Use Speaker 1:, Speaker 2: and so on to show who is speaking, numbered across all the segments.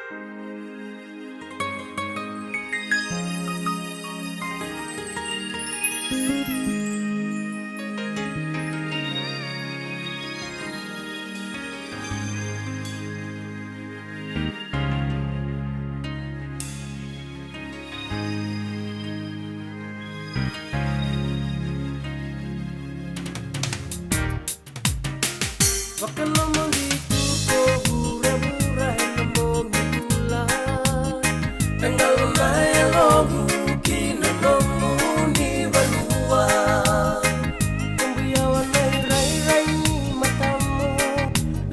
Speaker 1: Wag ka namang dituto, buray-buray na momitulan. Tanggal mo na elogu, kinanong mo ni baluan. Kung biyawan ay ray-ray ni mata mo,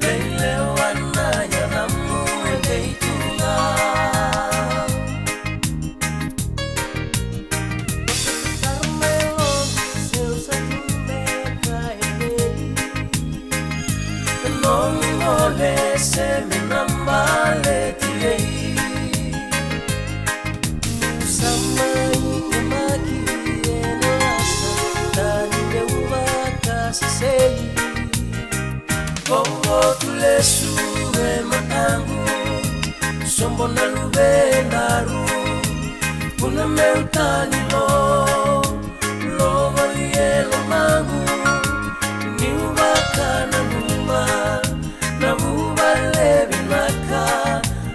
Speaker 1: laylewan na yaram mo, hindi tulang. Karma elogu, silsa tumeka non vuole se me namale tirei sama ina maki ena asa tani me uva kasi sei Bobo tu le sue matangu sombo na lubenaru una me utani lo valielo mangu ni uva kana na mubale binaka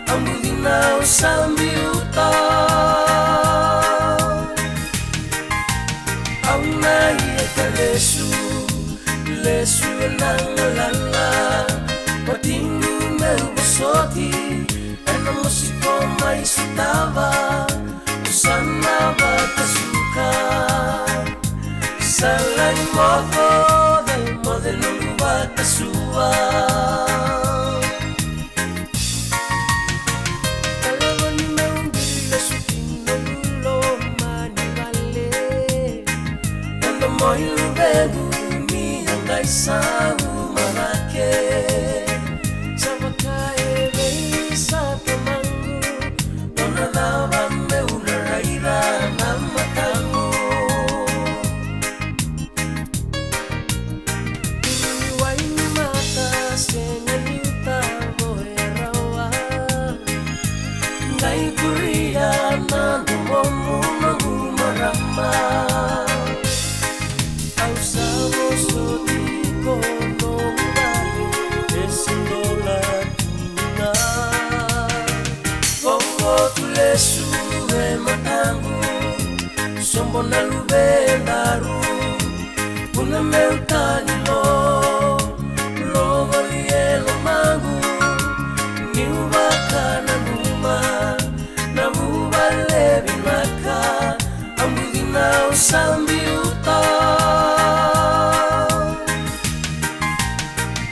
Speaker 1: amudina usambi uta auna yeka lesu elangalala patingu meubosoti ena musiko mais utava usana batasuka salai modo del modelo batasua Moi lubedu mi angai sangu marake Sabakae vei sa temangu Dona lava me una raira na matangu Iwai mata senyanita moerawa Ngai kuria na numomu mangu marama Sue matangu sombo na lubenaru una meutani lo valielo mangu ni uvakana numa na muvale binaka ambudina usambi uta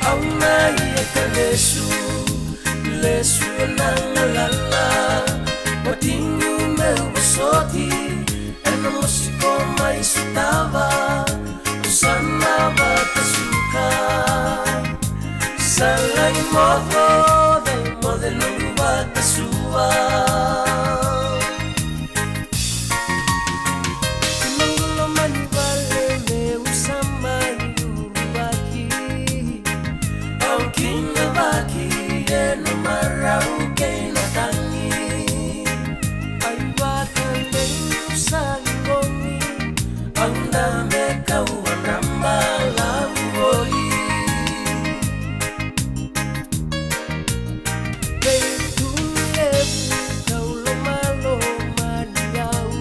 Speaker 1: auna yeka lesu elangalala Patingu meubosoti ena musiko mais utava usana batasuka salai modo del modelo batasua Mangulo manivale me usama yurubaki Aukinga baki eno marau keina tangi Anda meka uanamba labu oli Beituniebu kaulo malo maniau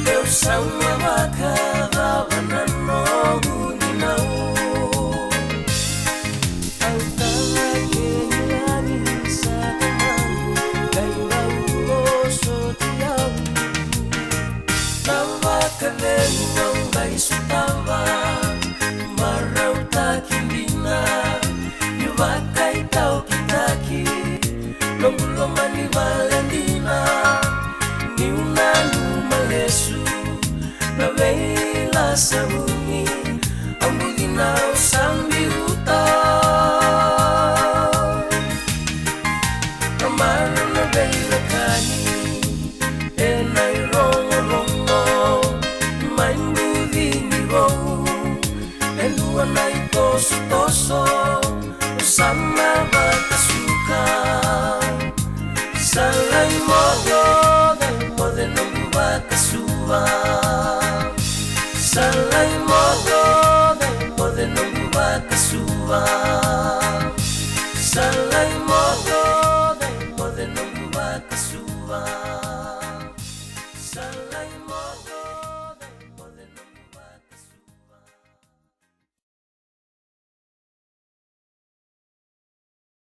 Speaker 1: Meu sama baka davanano uninau Autala kehiani sa temangu Gairau oso tiau Kalenu ang may sutama Maraw takindina Yuwakay tau kitaki Nonggulo maniwalandina Ni unanu malesu Naveila sa bumi Ang budinaw sambi uta Kamara na veila kani Enay rongo-rongo Enduanay toso-toso Usama batasuka Salama.